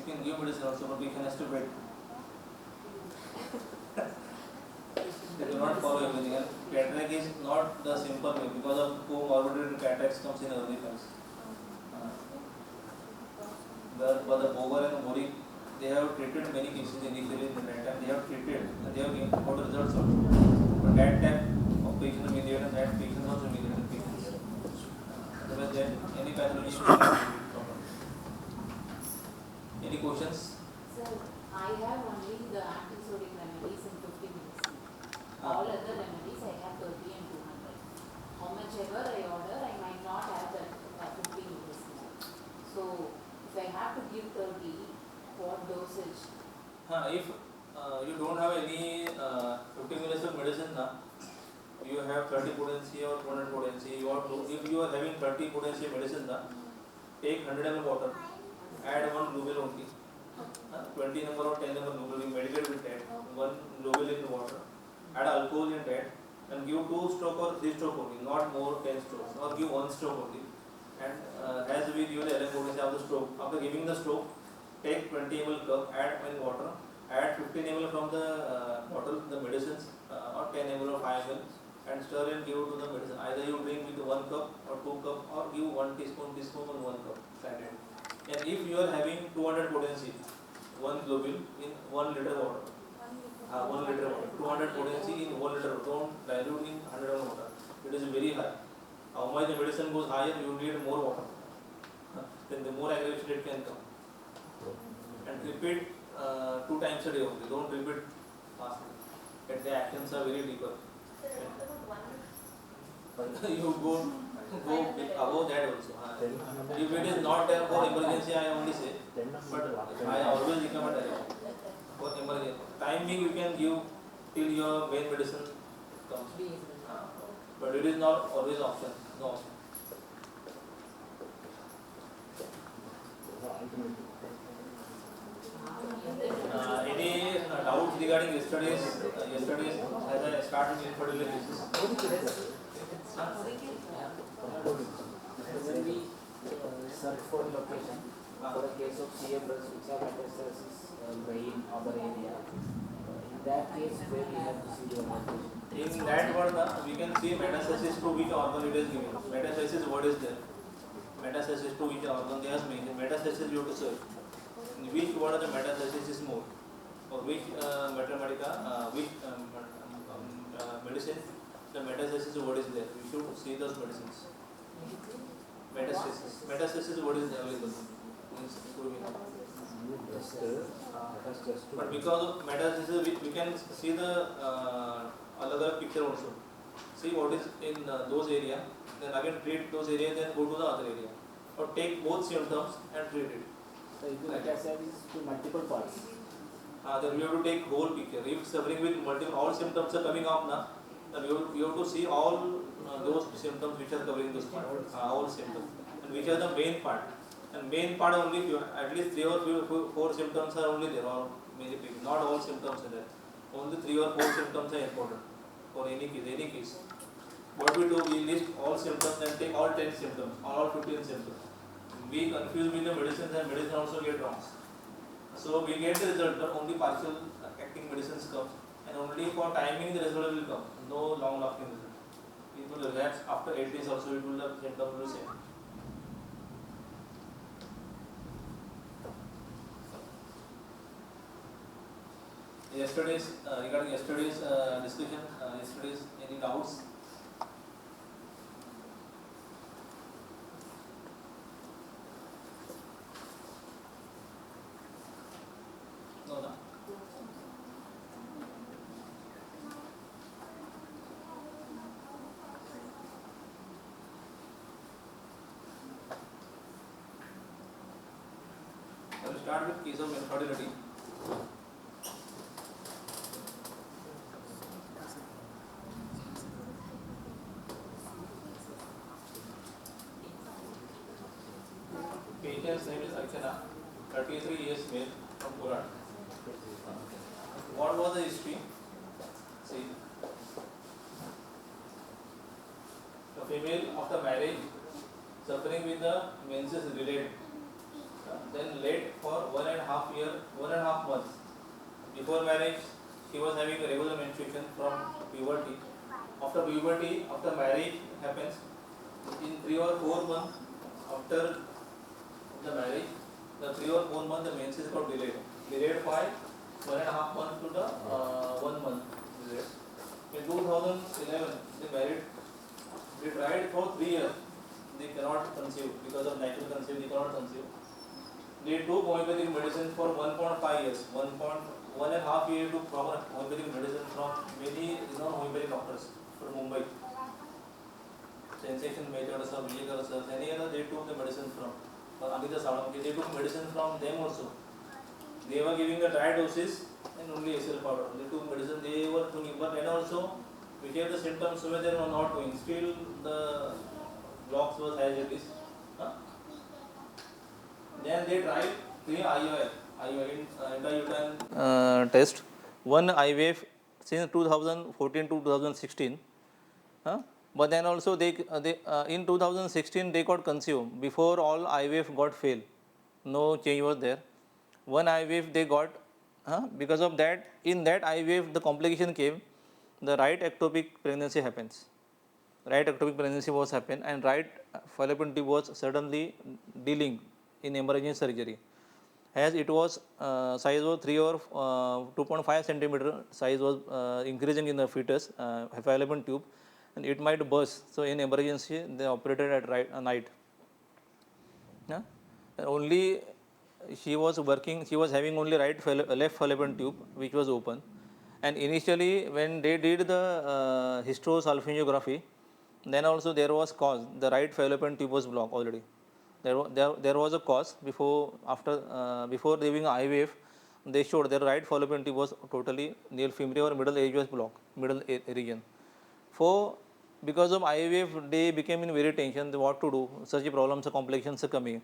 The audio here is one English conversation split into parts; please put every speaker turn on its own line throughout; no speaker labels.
can give medicine also, but we can estimate. They do not follow everything. And cataract is not the simple way because of comorbidity. Cataracts comes in early phase. But the Boger and Mori, they have treated many cases initially in that time. They have treated and they have given good results also. But that type of patient immediate and that patient was immediate patients. Otherwise, then any pathology should not be problem. Any questions?
Sir, I have only the antisodic remedies in 50 minutes. All other remedies I have 30 and 200. How much ever I order, I might not have that 50 minutes. So, if I have to give 30, what dosage?
If you don't have any 50 minutes of medicine now, you have 30 potency or 200 potency. If you are having 30 potency medicine now, take 100 ml water, add 1 globule only. 20 number or 10 number globule, you meditate with that. 1 globule in the water, add alcohol in that, and give 2 stroke or 3 stroke only, not more 10 strokes, or give 1 stroke only. And as we give the LM potency of the stroke, after giving the stroke, take 20 ml cup, add in water, add 15 ml from the bottle, the medicines, or 10 ml or 5 ml, and stir and give to the medicine. Either you drink with 1 cup or 2 cup, or give 1 teaspoon and 1 cup. And if you are having 200 potency, 1 globule in 1 liter water, 1 liter water, 200 potency in 1 liter water, don't dilute in 100 ml water. It is very high. How much the medicine goes higher, you need more water. Then the more aggravation it can come. And repeat 2 times a day only. Don't repeat fast. And the actions are very deeper. You go above that also. If it is not there for emergency, I only say. But I always recommend for emergency. Time being you can give till your main medicine comes. But it is not always option. No option. Any doubts regarding yesterday's as I started infertility cases?
When we search for location for a case of CM breast which have metastasis brain other area, in that case where we have to see the location.
In that word, we can see metastasis to which organ it is given. Metastasis word is there. Metastasis to which organ they have mentioned. Metastasis you have to search. In which word the metastasis is more, or which medicine the metastasis word is there. We should see those medicines. Metastasis word is available. But because of metastasis, we can see the other picture also. See what is in those areas, then again treat those areas, then go to the other area. Or take both symptoms and treat it.
So if the metastasis is to multiple parts.
Then you have to take whole picture. If suffering with all symptoms are coming up now, then you have to see all those symptoms which are covering those parts, all symptoms, and which are the main part. And main part only, at least 3 or 4 symptoms are only there, or many people. Not all symptoms are there. Only 3 or 4 symptoms are important for any case. What we do, we list all symptoms and take all 10 symptoms, all 15 symptoms. We confuse with the medicines and medicine also get wrong. So we get the result, but only partial acting medicines come, and only for timing the result will come. No long lasting result. It will relapse after 8 days also. It will have symptoms will same. Regarding yesterday's discussion, any doubts? No, no. I will start with case of infertility. Patient's name is Archana, 33 years male, from Korat. What was the history? See, the female after marriage suffering with the menses related. then late for 1.5 year, 1.5 months. Before marriage, she was having a regular menstruation from puberty. After puberty, after marriage happens, in 3 or 4 months after the marriage, the 3 or 4 months the menses got delayed. Delayed by 1.5 months to the 1 month delayed. In 2011, they married. They tried for 3 years. They cannot conceive because of natural conceive. They cannot conceive. They took homeopathic medicine for 1.5 years. 1.5 years to proper homeopathic medicine from many non-homeopathic doctors from Mumbai. Sensation major sir, Vijaykar sir, any other they took the medicine from. Amita Salamki, they took medicine from them also. They were giving the dry doses and only SL powder. They took medicine, they were doing, but then also, whichever the symptoms were they were not going. Still the blocks was as it is. Huh? Then they tried 3 IUI test. One IVF since 2014 to 2016. Huh? But then also they in 2016 they got conceived. Before all IVF got failed. No change was there. One IVF they got, because of that, in that IVF the complication came, the right ectopic pregnancy happens. Right ectopic pregnancy was happened and right fallopian tube was suddenly dealing in emergency surgery. As it was size was 3 or 2.5 centimeter size was increasing in the fetus fallopian tube and it might burst. So in emergency they operated at night. Yeah? Only she was working, she was having only left fallopian tube which was open, and initially when they did the hysterosalpingography, then also there was cause, the right fallopian tube was blocked already. There was a cause before doing IVF. They showed their right fallopian tube was totally near female or middle age was blocked, middle region. For because of IVF, they became in very tension. What to do? Such problems, complications are coming.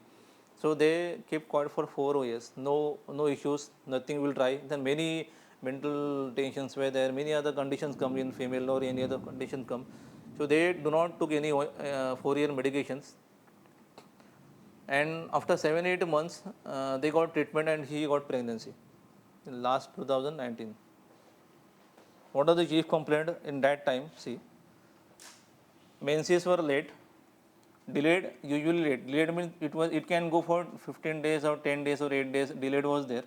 So they kept quiet for 4 years. No issues, nothing will try. Then many mental tensions were there. Many other conditions come in female or any other condition come. So they do not took any 4-year medications. And after 7-8 months, they got treatment and he got pregnancy in last 2019. What are the chief complaint in that time? See, menses were late, delayed, usually late. Delayed means it can go for 15 days or 10 days or 8 days. Delayed was there.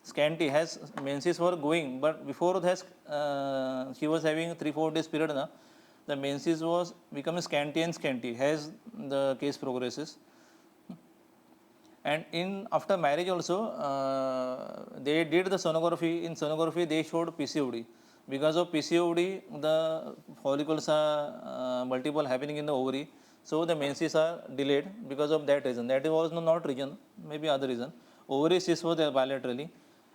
Scanty has menses were going, but before that she was having 3-4 days period. The menses was becoming scanty and scanty as the case progresses. And in after marriage also, they did the sonography. In sonography, they showed PCOD. Because of PCOD, the follicles are multiple happening in the ovary. So the menses are delayed because of that reason. That was not reason, maybe other reason. Ovary cyst was there bilaterally,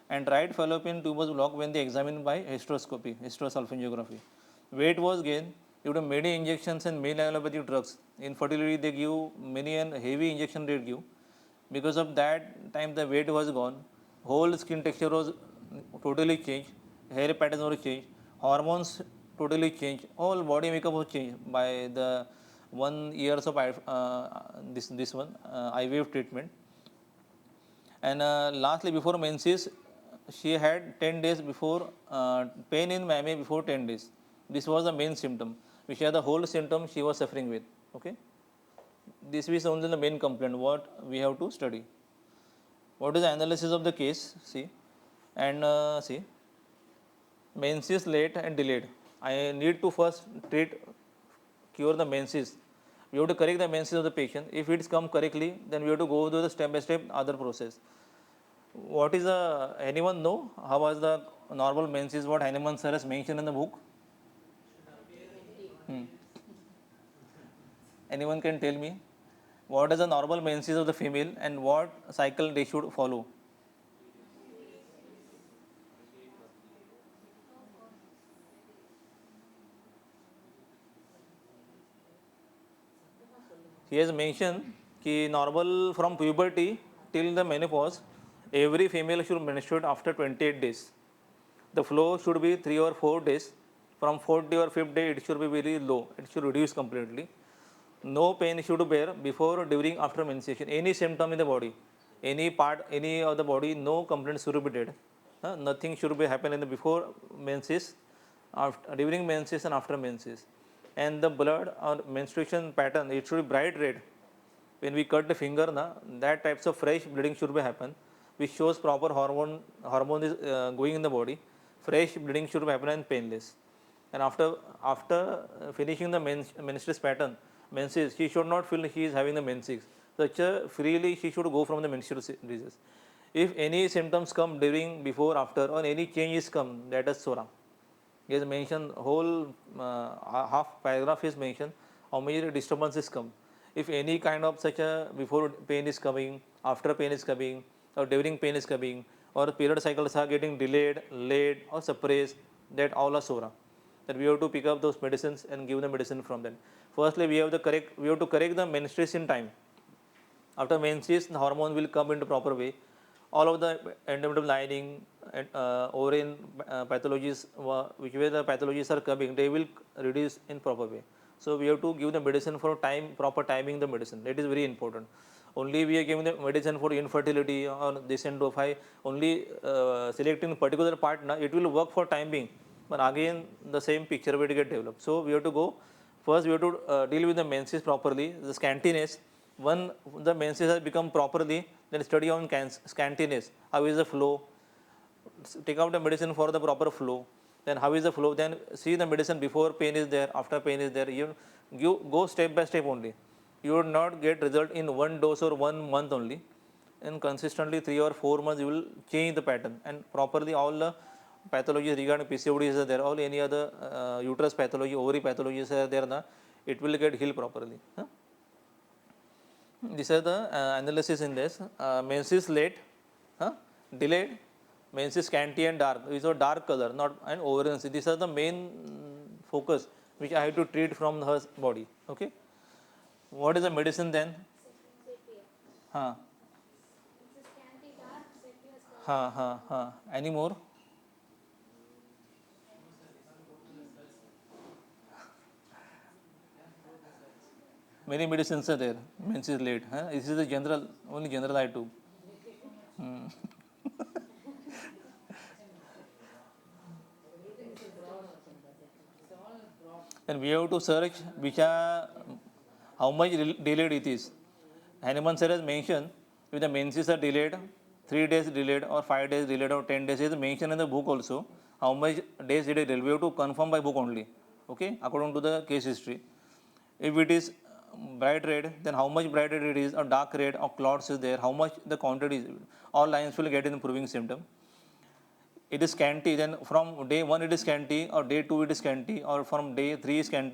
and right fallopian tube was blocked when they examined by hysteroscopy, hysterosalpingography. Weight was gained due to many injections and male allopathic drugs. Infertility, they give many and heavy injection they give. Because of that time the weight was gone, whole skin texture was totally changed, hair patterns were changed, hormones totally changed, all body makeup was changed by the 1 years of IVF treatment. And lastly, before menses, she had 10 days before pain in mammy before 10 days. This was the main symptom, which are the whole symptom she was suffering with. Okay. This is only the main complaint what we have to study. What is the analysis of the case? See, and see, menses late and delayed. I need to first cure the menses. We have to correct the menses of the patient. If it's come correctly, then we have to go through the step by step other process. What is the, anyone know how was the normal menses what Heinemann sir has mentioned in the book? Anyone can tell me? What is the normal menses of the female and what cycle they should follow? He has mentioned that normal from puberty till the menopause, every female should menstruate after 28 days. The flow should be 3 or 4 days. From 4th day or 5th day, it should be very low. It should reduce completely. No pain should bear before, during, after menstruation. Any symptom in the body, any part, any of the body, no complaint should be there. Nothing should be happen in the before menses, after, during menses and after menses. And the blood or menstruation pattern, it should be bright red. When we cut the finger, that types of fresh bleeding should be happen, which shows proper hormone is going in the body. Fresh bleeding should be happen and painless. And after finishing the menstruous pattern, menses, she should not feel she is having the menses. Such a freely she should go from the menstrual disease. If any symptoms come during, before, after, or any changes come, that is Sora. He has mentioned whole half paragraph is mentioned how many disturbances come. If any kind of such a before pain is coming, after pain is coming, or during pain is coming, or period cycles are getting delayed, late, or suppressed, that all are Sora. That we have to pick up those medicines and give the medicine from them. Firstly, we have to correct the menstruation time. After menses, the hormone will come into proper way. All of the endometrial lining, ovarian pathologies, which way the pathologies are coming, they will reduce in proper way. So we have to give the medicine for time, proper timing the medicine. That is very important. Only we are giving the medicine for infertility or this and of high, only selecting particular part, it will work for time being. But again, the same picture will get developed. So we have to go, first we have to deal with the menses properly, the scantiness. When the menses has become properly, then study on scantiness. How is the flow? Take out the medicine for the proper flow. Then how is the flow? Then see the medicine before pain is there, after pain is there. You go step by step only. You would not get result in one dose or 1 month only. And consistently 3 or 4 months you will change the pattern, and properly all the pathologies regarding PCODs are there, all any other uterus pathology, ovary pathologies are there, it will get healed properly. These are the analysis in this. Menses late, delayed, menses scanty and dark. These are dark color, not and ovarian. These are the main focus which I have to treat from her body. Okay. What is the medicine then? Huh. Any more? Many medicines are there. Menses late. This is the general, only general I took. And we have to search which are, how much delayed it is. Hanuman sir has mentioned, if the menses are delayed, 3 days delayed or 5 days delayed or 10 days, is mentioned in the book also. How much days it is delayed. We have to confirm by book only. Okay, according to the case history. If it is bright red, then how much bright red it is, or dark red, or clots is there, how much the quantity is. All lines will get in improving symptom. It is scanty, then from day 1 it is scanty, or day 2 it is scanty, or from day 3 is scanty.